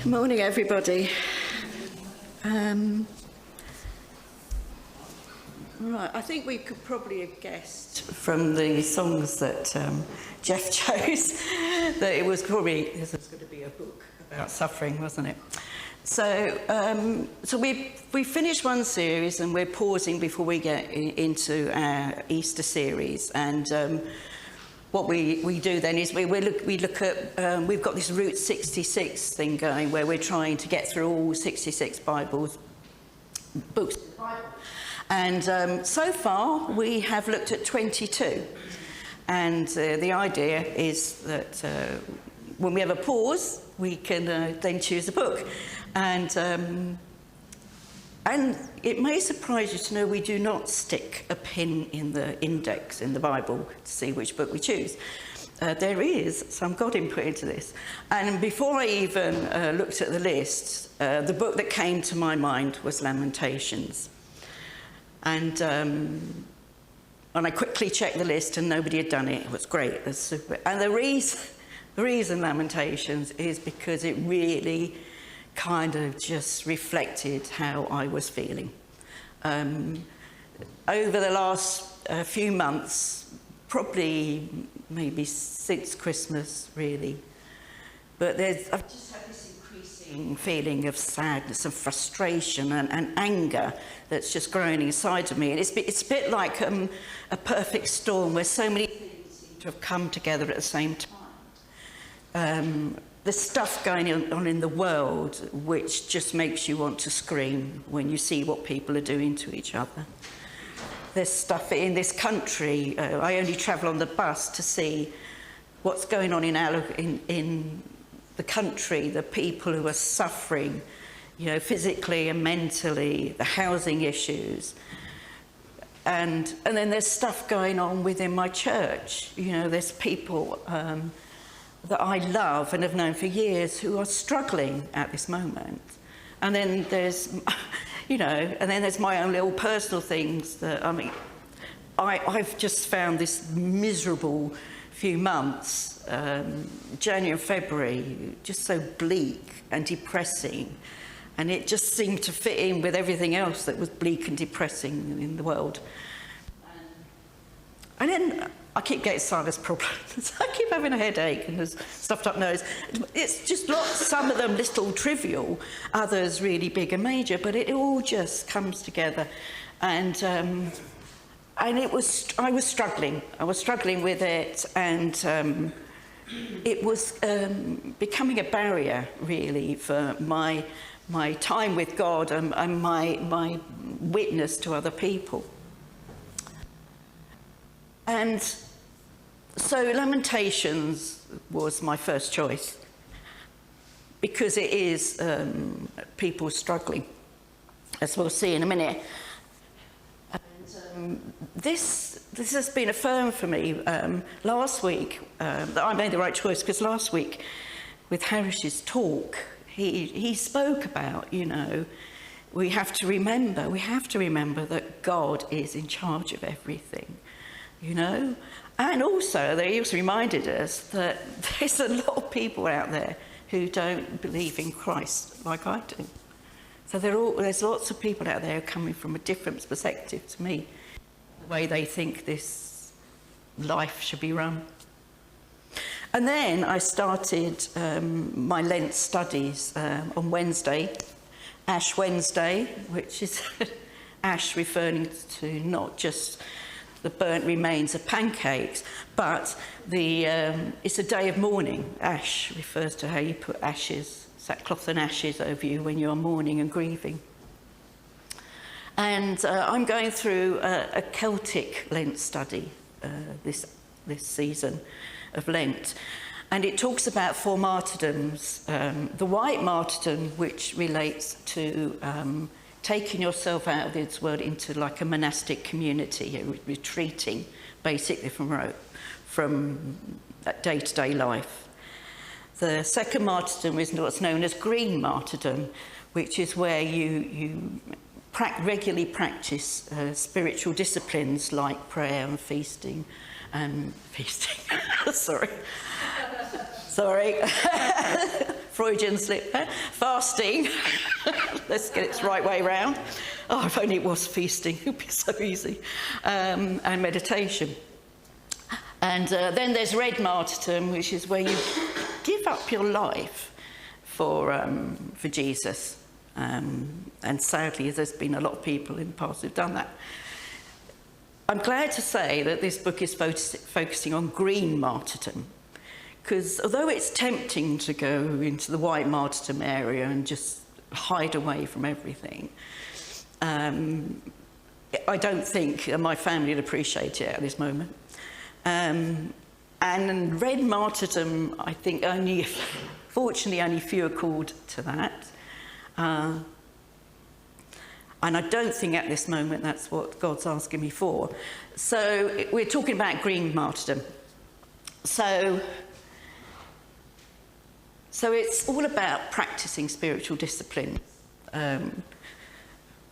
Morning, everybody. Right, I think we could probably have guessed from the songs that Jeff chose that this was going to be a book about suffering, wasn't it? So, we finished one series and we're pausing before we get into our Easter series. And what we do then is we look at, we've got this Route 66 thing going where we're trying to get through all 66 books. And so far we have looked at 22. And the idea is that when we have a pause, we can then choose a book. And it may surprise you to know we do not stick a pin in the index in the Bible to see which book we choose. There is some God input into this. And before I even looked at the list, the book that came to my mind was Lamentations. And I quickly checked the list and nobody had done it. It was great. It was super. And the reason Lamentations is because it really kind of just reflected how I was feeling. Over the last few months, probably maybe since Christmas, really, but I've just had this increasing feeling of sadness and frustration and anger that's just growing inside of me. And it's a bit like a perfect storm where so many things seem to have come together at the same time. There's stuff going on in the world which just makes you want to scream when you see what people are doing to each other. There's stuff in this country. I only travel on the bus to see what's going on in the country, the people who are suffering, physically and mentally, the housing issues. And then there's stuff going on within my church. There's people that I love and have known for years who are struggling at this moment. And then there's, there's my own little personal things that, I've just found this miserable few months, January and February, just so bleak and depressing. And it just seemed to fit in with everything else that was bleak and depressing in the world. And then I keep getting sinus problems. I keep having a headache and a stuffed up nose. It's just some of them little trivial, others really big and major, but it all just comes together. And I was struggling. I was struggling with it, and it was becoming a barrier, really, for my time with God and my witness to other people. And so Lamentations was my first choice because it is people struggling, as we'll see in a minute. And this has been affirmed for me last week, that I made the right choice, because last week with Harris's talk, he spoke about, we have to remember that God is in charge of everything. And also he also reminded us that there's a lot of people out there who don't believe in Christ like I do. So there's lots of people out there coming from a different perspective to me, the way they think this life should be run. And then I started my Lent studies on Wednesday, Ash Wednesday, which is ash referring to not just the burnt remains of pancakes, but it's a day of mourning. Ash refers to how you put ashes, sackcloth and ashes over you when you're mourning and grieving. And I'm going through a Celtic Lent study this season of Lent. And it talks about 4 martyrdoms. The white martyrdom, which relates to taking yourself out of this world into like a monastic community, retreating basically from that day-to-day life. The second martyrdom is what's known as green martyrdom, which is where you regularly practice spiritual disciplines like prayer and feasting. Sorry. Freudian slip there. Fasting. Let's get it the right way round. Oh, if only it was feasting, it would be so easy. And meditation. And then there's red martyrdom, which is where you give up your life for Jesus. And sadly, there's been a lot of people in the past who've done that. I'm glad to say that this book is focusing on green martyrdom, because although it's tempting to go into the white martyrdom area and just hide away from everything, I don't think my family would appreciate it at this moment. And red martyrdom, I think fortunately only few are called to that. And I don't think at this moment that's what God's asking me for. So we're talking about green martyrdom. So it's all about practicing spiritual discipline,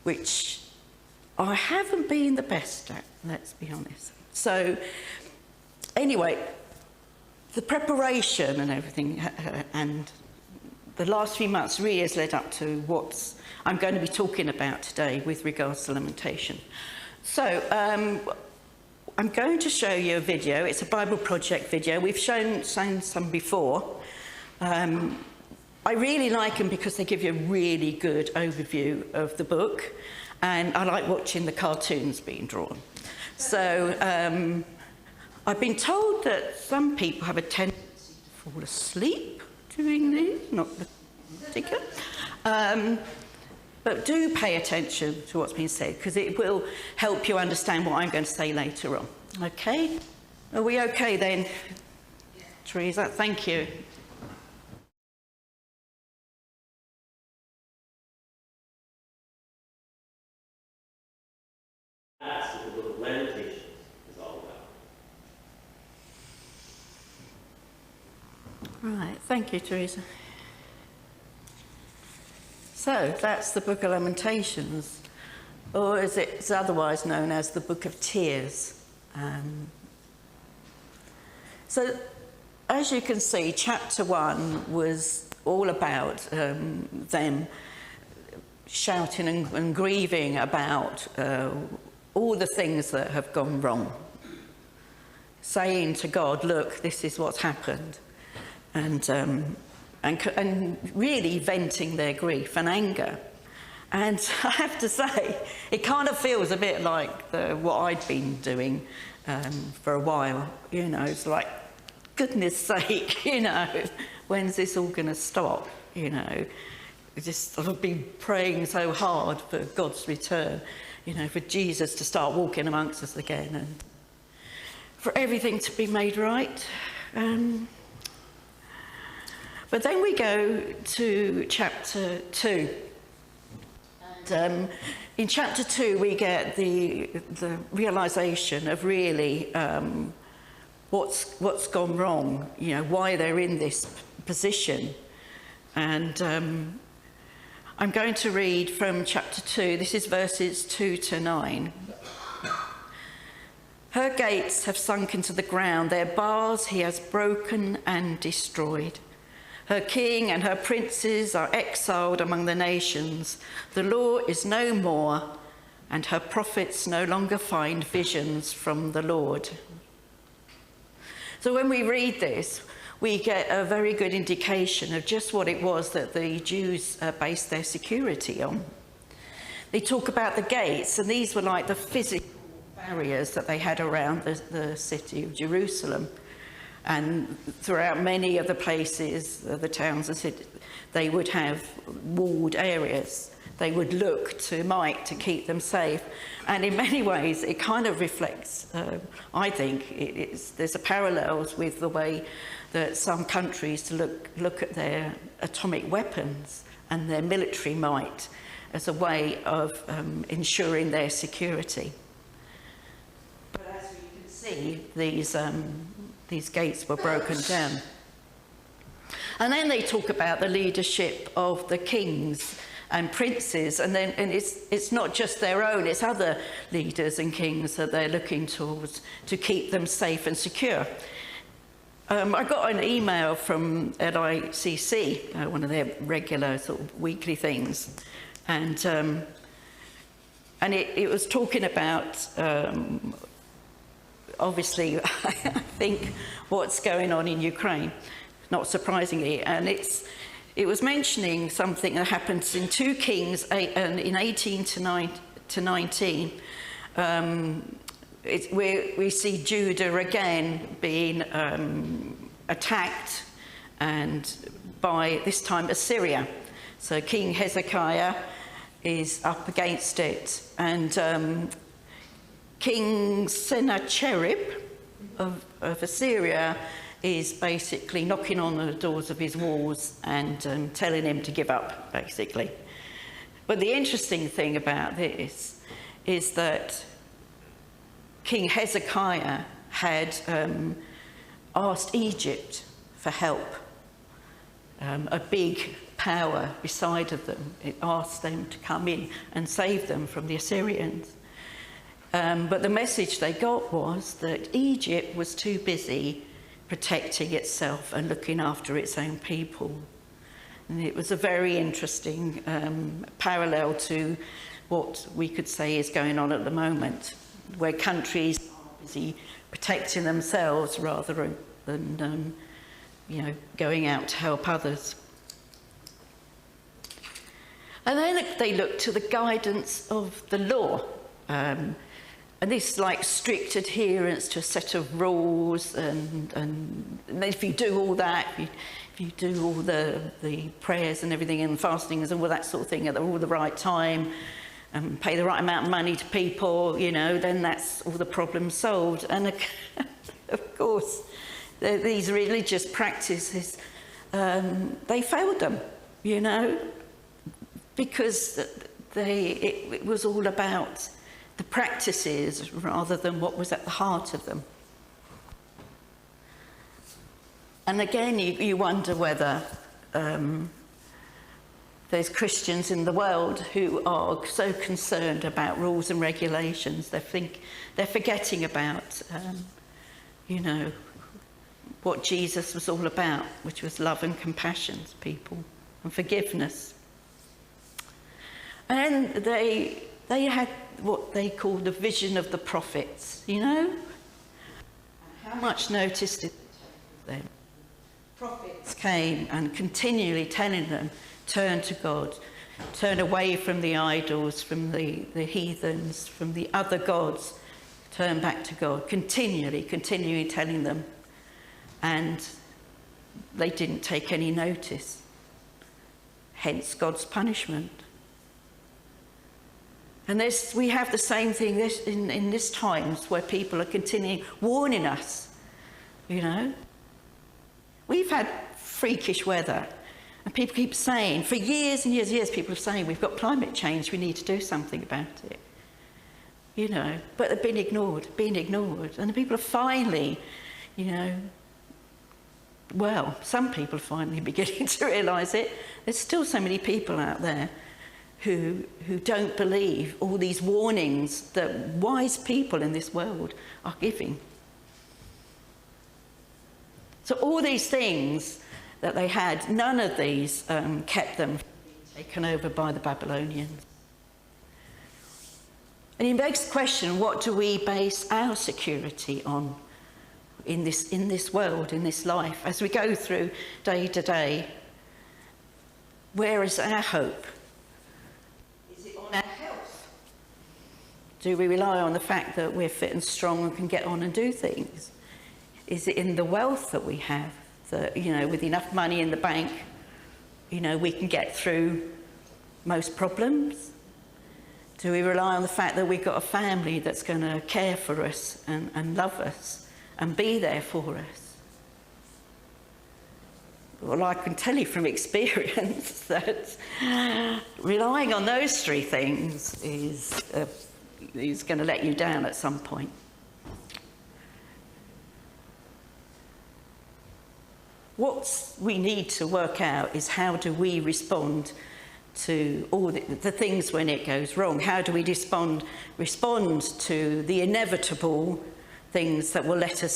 which I haven't been the best at, let's be honest. So anyway, the preparation and everything and the last few months really has led up to what I'm going to be talking about today with regards to lamentation. So I'm going to show you a video. It's a Bible Project video. We've shown some before. I really like them because they give you a really good overview of the book, and I like watching the cartoons being drawn. So I've been told that some people have a tendency to fall asleep doing these, not the ticker. But do pay attention to what's being said, because it will help you understand what I'm going to say later on. Okay? Are we okay then, Teresa? Thank you. That's what the book of Lamentations is all about. Right, thank you, Teresa. So that's the book of Lamentations, or as it's otherwise known as the book of tears. So as you can see, chapter 1 was all about them shouting and grieving about all the things that have gone wrong, saying to God, look, this is what's happened, and really venting their grief and anger. And I have to say, it kind of feels a bit like what I'd been doing for a while. You know, it's like, goodness sake, you know, when's this all going to stop? You know, I've been praying so hard for God's return, you know, for Jesus to start walking amongst us again and for everything to be made right. But then we go to chapter 2. And in chapter 2, we get the realisation of really what's gone wrong, you know, why they're in this position. And I'm going to read from chapter 2. This is verses 2 to 9. Her gates have sunk into the ground. Their bars he has broken and destroyed. Her king and her princes are exiled among the nations. The law is no more, and her prophets no longer find visions from the Lord. So when we read this, we get a very good indication of just what it was that the Jews based their security on. They talk about the gates, and these were like the physical barriers that they had around the city of Jerusalem. And throughout many of the places, the towns and cities, they would have walled areas. They would look to might to keep them safe. And in many ways, it kind of reflects, I think, there's a parallels with the way that some countries look at their atomic weapons and their military might as a way of ensuring their security. But as you can see, these gates were broken down. And then they talk about the leadership of the kings and princes, and it's not just their own, it's other leaders and kings that they're looking towards to keep them safe and secure. I got an email from LICC, one of their regular sort of weekly things, and it was talking about, obviously, I think, what's going on in Ukraine, not surprisingly, and it was mentioning something that happens in 2 Kings in 18 to 19, where we see Judah again being attacked, and by this time Assyria. So King Hezekiah is up against it, and King Sennacherib of Assyria is basically knocking on the doors of his walls and telling him to give up, basically. But the interesting thing about this is that King Hezekiah had asked Egypt for help, a big power beside of them. It asked them to come in and save them from the Assyrians. But the message they got was that Egypt was too busy protecting itself and looking after its own people. And it was a very interesting parallel to what we could say is going on at the moment, where countries are busy protecting themselves rather than going out to help others. And then they look to the guidance of the law. And this like strict adherence to a set of rules, and if you do all that, if you do all the prayers and everything and fastings and all that sort of thing at all the right time, and pay the right amount of money to people, then that's all the problems solved. And of course, these religious practices, they failed them, because it was all about the practices rather than what was at the heart of them. And again, you wonder whether there's Christians in the world who are so concerned about rules and regulations, they're forgetting about, what Jesus was all about, which was love and compassion to people and forgiveness. And they had what they called the vision of the prophets, How much notice did they take of them? Prophets came and continually telling them, turn to God, turn away from the idols, from the heathens, from the other gods, turn back to God, continually telling them. And they didn't take any notice. Hence God's punishment. And we have the same thing in this times where people are continuing warning us, We've had freakish weather, and people keep saying, for years and years and years, people are saying, we've got climate change, we need to do something about it. But they've been ignored. And the people are finally, some people are finally beginning to realise it. There's still so many people out there who don't believe all these warnings that wise people in this world are giving. So all these things that they had, none of these kept them from being taken over by the Babylonians. And it begs the question, what do we base our security on in this world, in this life? As we go through day to day, where is our hope? On our health? Do we rely on the fact that we're fit and strong and can get on and do things? Is it in the wealth that we have, that, with enough money in the bank, we can get through most problems? Do we rely on the fact that we've got a family that's going to care for us and love us and be there for us? Well, I can tell you from experience that relying on those 3 things is going to let you down at some point. What we need to work out is, how do we respond to all the things when it goes wrong? How do we respond to the inevitable things that will let us